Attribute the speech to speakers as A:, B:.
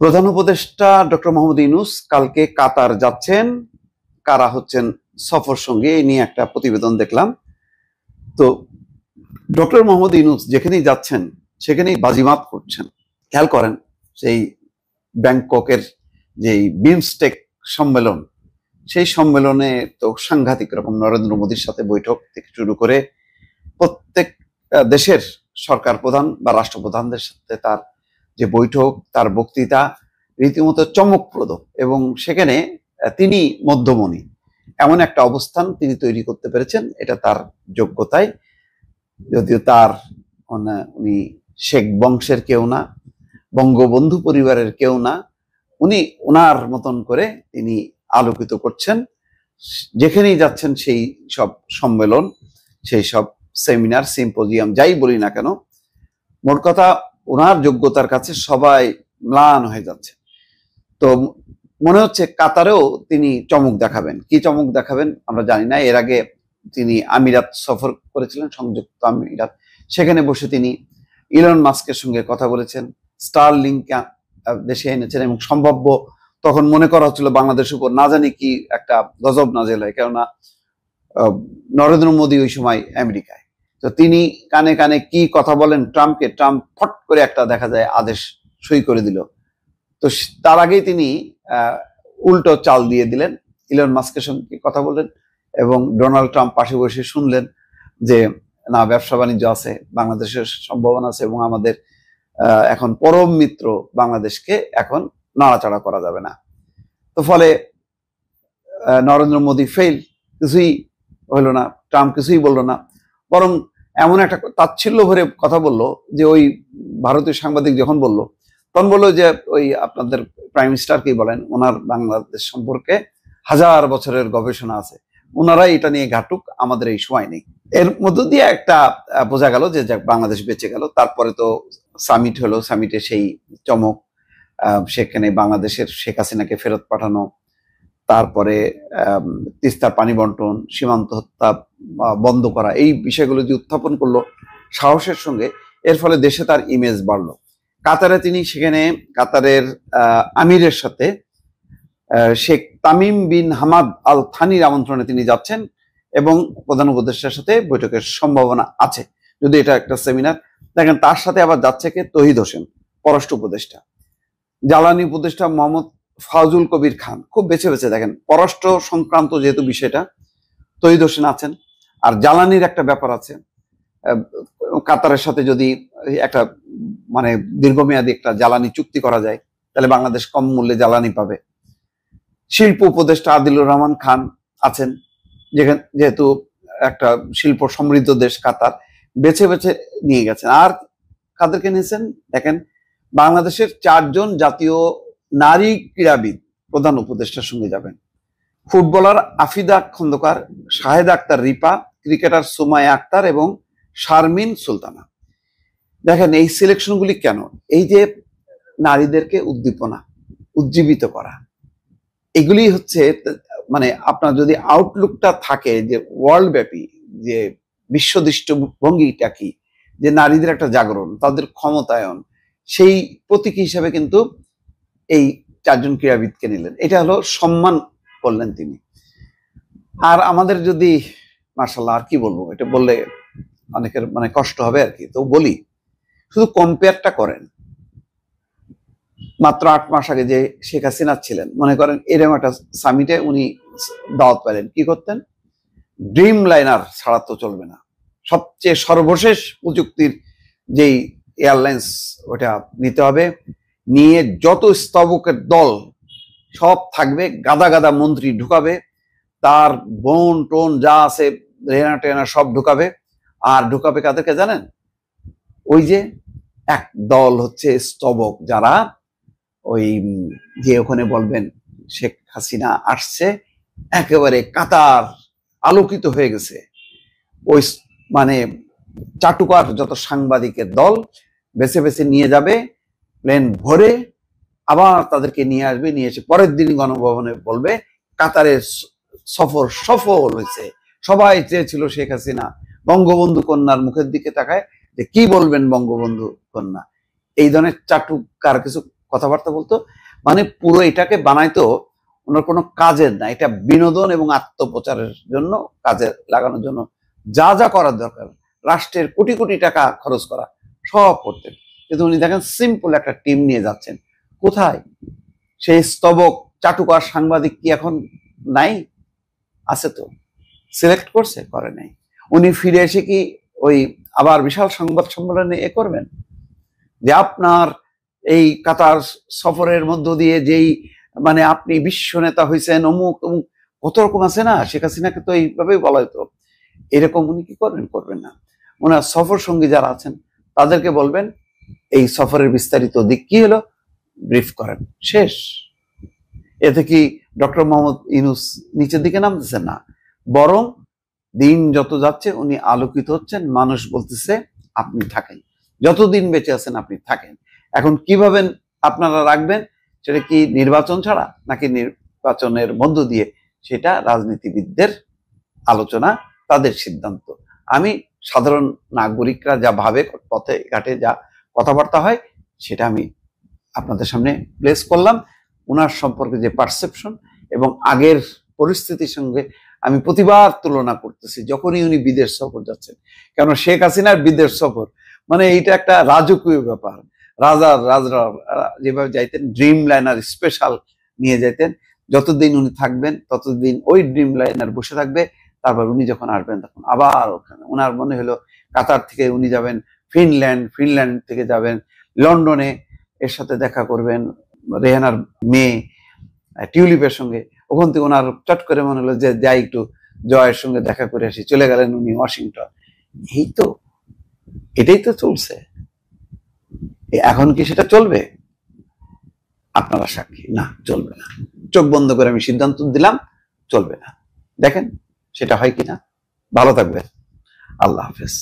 A: প্রধান উপদেষ্টা ডক্টর মোহাম্মদ ইউনূস কালকে কাতার যাচ্ছেন। কারা হচ্ছেন সফর সঙ্গী, এই নিয়ে একটা প্রতিবেদন দেখলাম। তো ডক্টর মোহাম্মদ ইউনূস যেখানেই যাচ্ছেন সেখানেই বাজিমাত করছেন। খেয়াল করেন, সেই ব্যাংককের যেই বিমস্টেক সম্মেলন, সেই সম্মেলনে তো সাংঘাতিক রকম নরেন্দ্র মোদীর সাথে বৈঠক থেকে শুরু করে প্রত্যেক দেশের সরকার প্রধান বা রাষ্ট্রপ্রধানদের সাথে তার যে বৈঠক, তার বক্তৃতা রীতিমতো চমকপ্রদ, এবং সেখানে তিনি মধ্যমণি এমন একটা অবস্থান তিনি তৈরি করতে পেরেছেন। এটা তার যোগ্যতায়, যদিও তার উনি শেখ বংশের কেউ না, বঙ্গবন্ধু পরিবারের কেউ না, উনি ওনার মতন করে তিনি আলোকিত করছেন। যেখানেই যাচ্ছেন সেই সব সম্মেলন, সেই সব সেমিনার, সিম্পোজিয়াম, যাই বলি না কেন, মোট কথা ওনার যোগ্যতার কাছে সবাই ম্লান হয়ে যাচ্ছে। তো মনে হচ্ছে কাতারেও তিনি চমক দেখাবেন। কি চমক দেখাবেন আমরা জানি না। এর আগে তিনি আমিরাত সফর করেছিলেন, সংযুক্ত আমিরাত। সেখানে বসে তিনি ইলন মাস্কের সঙ্গে কথা বলেছেন, স্টারলিংক দেশে এনেছেন, এবং সম্ভাব্য তখন মনে করা হচ্ছিল বাংলাদেশের উপর না জানি কি একটা গজব নাজেল হয়, কেননা নরেন্দ্র মোদী ওই সময় আমেরিকায়। তো তিনি কানে কানে কি কথা বলেন ট্রাম্পকে, ট্রাম্প ফট করে একটা দেখা যায় আদেশ সই করে দিল। তো তার আগেই তিনি উল্টো চাল দিয়ে দিলেন, ইলন মাস্কের সঙ্গে কথা বললেন, এবং ডোনাল্ড ট্রাম্প পাশে বসে শুনলেন যে না, ব্যবসা বাণিজ্য আছে, বাংলাদেশের সম্ভাবনা আছে, এবং আমাদের এখন পরম মিত্র বাংলাদেশকে এখন নাড়াচাড়া করা যাবে না। তো ফলে নরেন্দ্র মোদী ফেল, কিছুই হলো না, ট্রাম্প কিছুই বললো না, বরং এমন একটা তাচ্ছিল্য ভরে কথা বললো যে ওই ভারতীয় সাংবাদিক যখন বললো, তখন বললো যে ওই আপনাদের প্রাইম মিনিস্টারকেই বলেন, ওনার বাংলাদেশ সম্পর্কে 1000 বছরের গবেষণা আছে, ওনারাই এটা নিয়ে ঘাটুক, আমাদের এই সময় নেই। এর মধ্য দিয়ে একটা বোঝা গেল যে বাংলাদেশ বেঁচে গেল। তারপরে তো সামিট হলো, সামিটে সেই চমক, সেখানে বাংলাদেশের শেখ হাসিনাকে ফেরত পাঠানো, তারপরে তিস্তার পানি বন্টন, সীমান্ত হত্যা বন্ধ করা, এই বিষয়গুলো যে উত্থাপন করলো সাহসের সঙ্গে, এর ফলে দেশে তার ইমেজ বাড়লো। কাতারে তিনি সেখানে কাতারের আমিরের সাথে Sheikh Tamim bin Hamad Al থানির আমন্ত্রণে তিনি যাচ্ছেন, এবং প্রধান উপদেষ্টার সাথে বৈঠকের সম্ভাবনা আছে, যদি এটা একটা সেমিনার। দেখেন, তার সাথে আবার যাচ্ছে কে, তৌহিদ হোসেন, পররাষ্ট্র উপদেষ্টা, জ্বালানি উপদেষ্টা মোহাম্মদ ফাজুল কবির খান। খুব বেছে বেছে দেখেন, পররাষ্ট্র সংক্রান্ত যেহেতু বিষয়টা, তৌহিদ হোসেন আছেন। আর জ্বালানির একটা ব্যাপার আছে, কাতারের সাথে যদি একটা মানে দীর্ঘমেয়াদী একটা জ্বালানি চুক্তি করা যায়, তাহলে বাংলাদেশ কম মূল্যে জ্বালানি পাবে। শিল্প উপদেষ্টা আদিলুর রহমান খান আছেন, যেহেতু একটা শিল্প সমৃদ্ধ দেশ কাতার, বেছে বেছে নিয়ে গেছেন। আর কাদেরকে নিয়েছেন দেখেন, বাংলাদেশের 4 জন জাতীয় নারী ক্রীড়াবিদ প্রধান উপদেষ্টার সঙ্গে যাবেন। ফুটবলার আফিদা খন্দকার, শাহেদা আক্তার রিপা, ক্রিকেটার সুমাইয়া আক্তার এবং শারমিন সুলতানা। দেখেন এই সিলেকশনগুলি কেন, এই যে নারীদেরকে উজ্জীবিত করা, এগুলি হচ্ছে মানে আপনার যদি আউটলুকটা থাকে যে ওয়ার্ল্ড ব্যাপী যে বিশ্বদৃষ্ট ভঙ্গিটা কি, যে নারীদের একটা জাগরণ, তাদের ক্ষমতায়ন, সেই প্রতীক হিসাবে কিন্তু এই 4 জন ক্রীড়াবিদকে নিলেন। এটা হলো সম্মান করলেন তিনি। আর আমাদের যদি মাশাআল্লাহ, আর কি বলবো, এটা বললে অনেকের মানে কষ্ট হবে আর কি, তো বলি, শুধু কম্পেয়ারটা করেন। মাত্র 8 মাস আগে যে শেখ হাসিনা ছিলেন, মনে করেন এরকম একটা সামিটে উনি দাওয়াত পেলেন, কি করতেন? ড্রিম লাইনার ছাড়া তো চলবে না, সবচেয়ে সর্বশেষ প্রযুক্তির যেই এয়ারলাইন্স, ওটা নিতে হবে, নিয়ে যত স্তবকের দল সব থাকবে, গাদা গাদা মন্ত্রী ঢুকাবে, তার বোন টোন যা আছে রেনা টেনা সব ঢুকাবে। আর ঢুকাবে কাদেরকে জানেন? ওই যে এক দল হচ্ছে স্তবক, যারা ওই যে ওখানে বলবেন শেখ হাসিনা আসছে, একেবারে কাতার আলোকিত হয়ে গেছে, ওই মানে চাটুকার যত সাংবাদিকের দল বেছে বেছে নিয়ে যাবে প্লেন ভরে, আবার তাদেরকে নিয়ে আসবে, নিয়ে এসে পরের দিন গণভবনে বলবে কাতারের সফর সফল হয়েছে। সবাই চেয়েছিল শেখ হাসিনা বঙ্গবন্ধু কন্যার মুখের দিকে তাকায় যে কি বলবেন বঙ্গবন্ধু কন্যা। এই ধরনের চাটুকার কিছু কথাবার্তা বলতো, মানে পুরো এটাকে বানাইতো ওনার কোনো কাজের না, এটা বিনোদন এবং আত্মপ্রচারের জন্য, কাজে লাগানোর জন্য যা যা করার দরকার, রাষ্ট্রের কোটি কোটি টাকা খরচ করা, সব করতেন। কিন্তু উনি দেখেন সিম্পল একটা টিম নিয়ে যাচ্ছেন কোথায়? সেই স্তবক চাটুকার সাংবাদিক কি এখন নাই? আছে তো, সিলেক্ট করছে, করে নাই। উনি ফিরে এসে কি ওই আবার বিশাল সংবাদ সম্মেলনে করবেন যে আপনার এই কাতার সফরের মধ্য দিয়ে যেই মানে আপনি বিশ্ব নেতা হয়েছেন, অমুক অমুক কত রকম আছে না, শেখ হাসিনাকে তো এইভাবেই বলা হতো। এরকম উনি কি করবেন? করবেন না। ওনার সফর সঙ্গী যারা আছেন তাদেরকে বলবেন এই সফরের বিস্তারিত দিক কি হলো ব্রিফ করেন, শেষ। এতে কি ডক্টর মোহাম্মদ ইউনূস নিচের দিকে নামতেছেন? না, বরং দিন যত যাচ্ছে উনি আলোকিত হচ্ছেন, মানুষ বলতেছে আপনি থাকেন, যতদিন বেঁচে আছেন আপনি থাকেন। এখন কিভাবে আপনারা রাখবেন, সেটা কি নির্বাচন ছাড়া নাকি নির্বাচনের মধ্য দিয়ে, সেটা রাজনীতিবিদদের আলোচনা, তাদের সিদ্ধান্ত। আমি সাধারণ নাগরিকরা যা ভাবে, পথে ঘাটে যা কথাবার্তা হয়, সেটা আমি আপনাদের সামনে প্লেস করলাম। ওনার সম্পর্কে যে পারসেপশন এবং আগের পরিস্থিতির সঙ্গে আমি প্রতিবার তুলনা করতেছি যখনই উনি বিদেশ সফর যাচ্ছেন। কেন শেখ হাসিনার বিদেশ সফর মানে এইটা একটা রাজকীয় ব্যাপার। রাজরা যেভাবে যাইতেন, ড্রিম লাইনার স্পেশাল নিয়ে যেতেন, যতদিন উনি থাকবেন ততদিন ওই ড্রিম লাইনার বসে থাকবে। তারপর উনি যখন আসবেন তখন আবার ওখানে। ওনার মনে হলো কাতার থেকে উনি যাবেন ফিনল্যান্ড, ফিনল্যান্ড থেকে যাবেন লন্ডনে, এর সাথে দেখা করবেন রেহানার মেয়ে টিউলিপের সঙ্গে। ওখান থেকে ওনার চট করে মনে হলো যে যাই একটু জয়ের সঙ্গে দেখা করে আসি, চলে গেলেন উনি ওয়াশিংটন। এই তো, এটাই তো চলছে। এখন কি সেটা চলবে? আপনারা সাক্ষী, না চলবে না। চোখ বন্ধ করে আমি সিদ্ধান্ত দিলাম চলবে না। দেখেন সেটা হয় কিনা। ভালো থাকবেন, আল্লাহ হাফেজ।